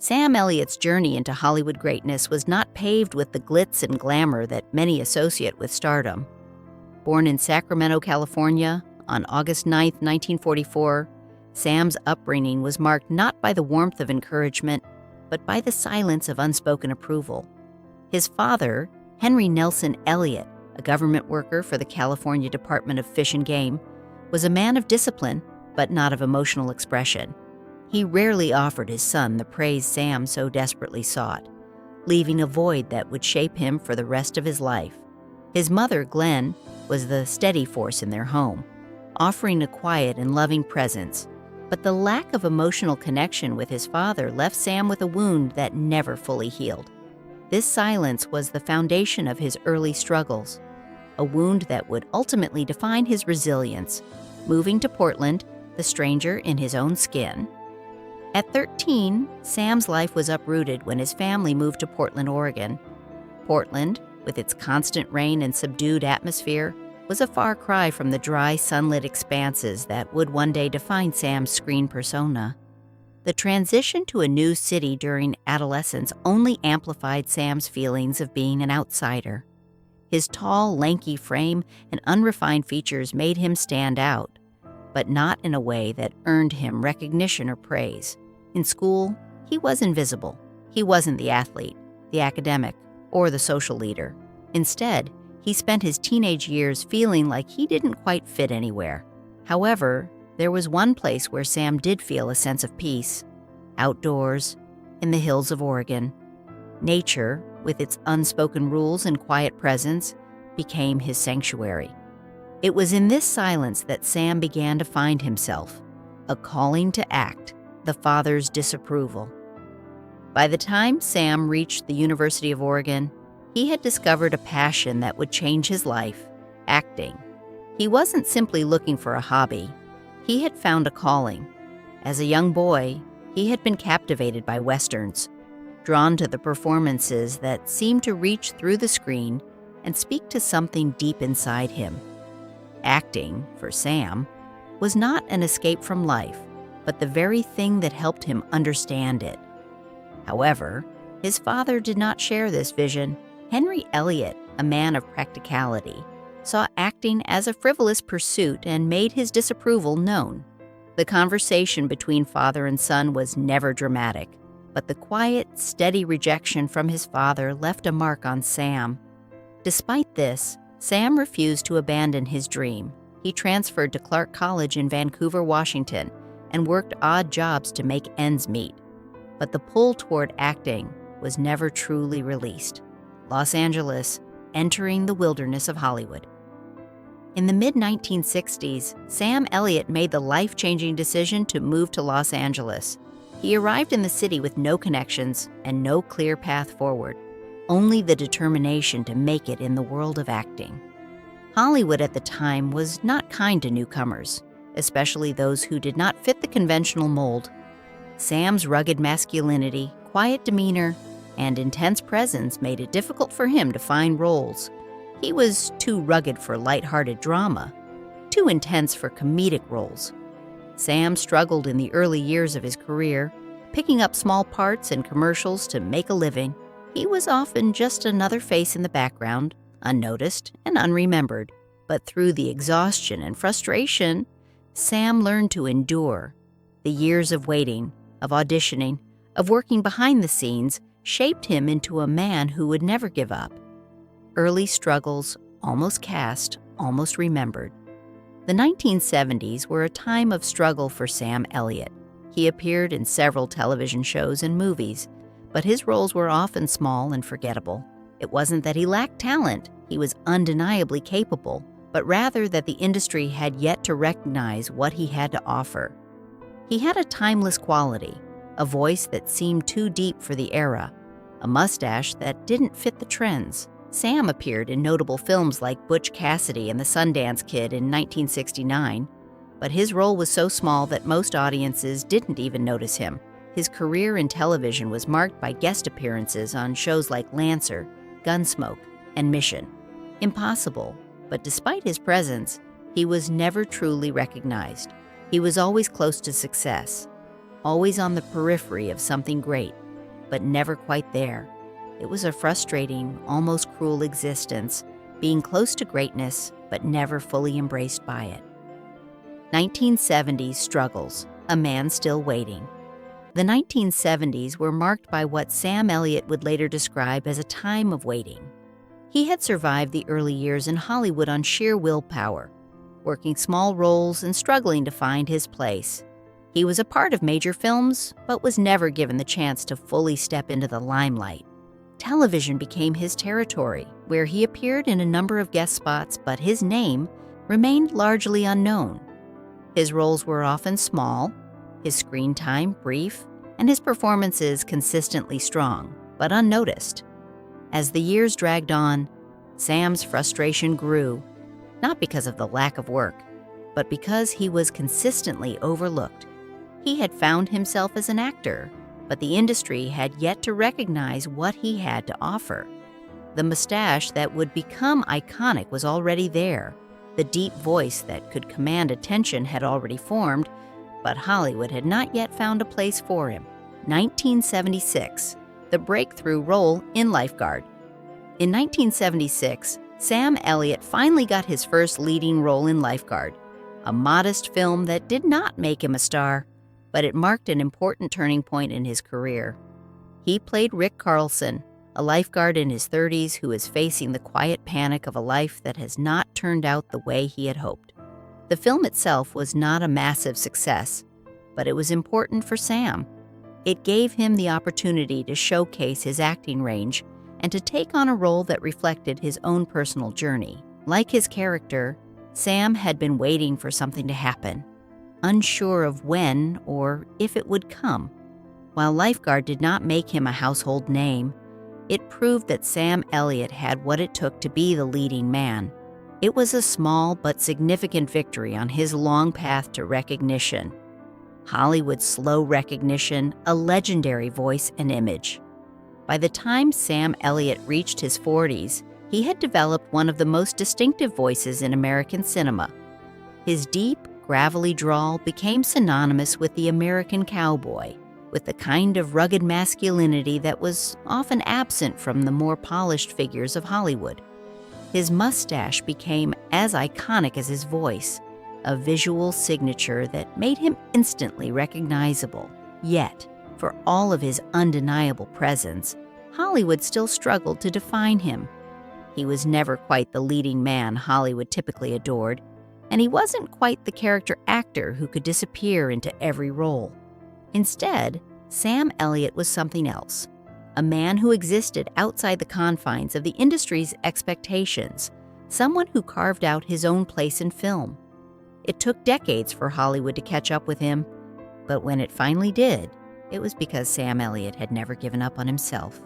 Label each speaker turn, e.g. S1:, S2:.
S1: Sam Elliott's journey into Hollywood greatness was not paved with the glitz and glamour that many associate with stardom. Born in Sacramento, California, on August 9, 1944, Sam's upbringing was marked not by the warmth of encouragement, but by the silence of unspoken approval. His father, Henry Nelson Elliott, a government worker for the California Department of Fish and Game, was a man of discipline, but not of emotional expression. He rarely offered his son the praise Sam so desperately sought, leaving a void that would shape him for the rest of his life. His mother, Glenn, was the steady force in their home, offering a quiet and loving presence, but the lack of emotional connection with his father left Sam with a wound that never fully healed. This silence was the foundation of his early struggles, a wound that would ultimately define his resilience, moving to Portland, the stranger in his own skin. At 13, Sam's life was uprooted when his family moved to Portland, Oregon. Portland, with its constant rain and subdued atmosphere, was a far cry from the dry, sunlit expanses that would one day define Sam's screen persona. The transition to a new city during adolescence only amplified Sam's feelings of being an outsider. His tall, lanky frame and unrefined features made him stand out, but not in a way that earned him recognition or praise. In school, he was invisible. He wasn't the athlete, the academic, or the social leader. Instead, he spent his teenage years feeling like he didn't quite fit anywhere. However, there was one place where Sam did feel a sense of peace: outdoors, in the hills of Oregon. Nature, with its unspoken rules and quiet presence, became his sanctuary. It was in this silence that Sam began to find himself, a calling to act, the father's disapproval. By the time Sam reached the University of Oregon, he had discovered a passion that would change his life: acting. He wasn't simply looking for a hobby. He had found a calling. As a young boy, he had been captivated by westerns, drawn to the performances that seemed to reach through the screen and speak to something deep inside him. Acting, for Sam, was not an escape from life, but the very thing that helped him understand it. However, his father did not share this vision. Henry Elliott, a man of practicality, saw acting as a frivolous pursuit and made his disapproval known. The conversation between father and son was never dramatic, but the quiet, steady rejection from his father left a mark on Sam. Despite this, Sam refused to abandon his dream. He transferred to Clark College in Vancouver, Washington, and worked odd jobs to make ends meet. But the pull toward acting was never truly released. Los Angeles, entering the wilderness of Hollywood. In the mid-1960s, Sam Elliott made the life-changing decision to move to Los Angeles. He arrived in the city with no connections and no clear path forward, only the determination to make it in the world of acting. Hollywood at the time was not kind to newcomers, especially those who did not fit the conventional mold. Sam's rugged masculinity, quiet demeanor, and intense presence made it difficult for him to find roles. He was too rugged for light-hearted drama, too intense for comedic roles. Sam struggled in the early years of his career, picking up small parts in commercials to make a living. He was often just another face in the background, unnoticed and unremembered. But through the exhaustion and frustration, Sam learned to endure. The years of waiting, of auditioning, of working behind the scenes shaped him into a man who would never give up. Early struggles, almost cast, almost remembered. The 1970s were a time of struggle for Sam Elliott. He appeared in several television shows and movies, but his roles were often small and forgettable. It wasn't that he lacked talent, he was undeniably capable, but rather that the industry had yet to recognize what he had to offer. He had a timeless quality, a voice that seemed too deep for the era, a mustache that didn't fit the trends. Sam appeared in notable films like Butch Cassidy and the Sundance Kid in 1969, but his role was so small that most audiences didn't even notice him. His career in television was marked by guest appearances on shows like Lancer, Gunsmoke, and Mission. Impossible, but despite his presence, he was never truly recognized. He was always close to success, always on the periphery of something great. but never quite there. It was a frustrating, almost cruel existence, being close to greatness, but never fully embraced by it. 1970s struggles, a man still waiting. The 1970s were marked by what Sam Elliott would later describe as a time of waiting. He had survived the early years in Hollywood on sheer willpower, working small roles and struggling to find his place. He was a part of major films, but was never given the chance to fully step into the limelight. Television became his territory, where he appeared in a number of guest spots, but his name remained largely unknown. His roles were often small, his screen time brief, and his performances consistently strong, but unnoticed. As the years dragged on, Sam's frustration grew, not because of the lack of work, but because he was consistently overlooked. He had found himself as an actor, but the industry had yet to recognize what he had to offer. The mustache that would become iconic was already there. The deep voice that could command attention had already formed, but Hollywood had not yet found a place for him. 1976, the breakthrough role in Lifeguard. In 1976, Sam Elliott finally got his first leading role in Lifeguard, a modest film that did not make him a star, but it marked an important turning point in his career. He played Rick Carlson, a lifeguard in his 30s who is facing the quiet panic of a life that has not turned out the way he had hoped. The film itself was not a massive success, but it was important for Sam. It gave him the opportunity to showcase his acting range and to take on a role that reflected his own personal journey. Like his character, Sam had been waiting for something to happen, unsure of when or if it would come. While Lifeguard did not make him a household name, it proved that Sam Elliott had what it took to be the leading man. It was a small but significant victory on his long path to recognition. Hollywood's slow recognition, a legendary voice and image. By the time Sam Elliott reached his 40s, he had developed one of the most distinctive voices in American cinema. His deep, gravelly drawl became synonymous with the American cowboy, with the kind of rugged masculinity that was often absent from the more polished figures of Hollywood. His mustache became as iconic as his voice, a visual signature that made him instantly recognizable. Yet, for all of his undeniable presence, Hollywood still struggled to define him. He was never quite the leading man Hollywood typically adored, and he wasn't quite the character actor who could disappear into every role. Instead, Sam Elliott was something else, a man who existed outside the confines of the industry's expectations, someone who carved out his own place in film. It took decades for Hollywood to catch up with him, but when it finally did, it was because Sam Elliott had never given up on himself.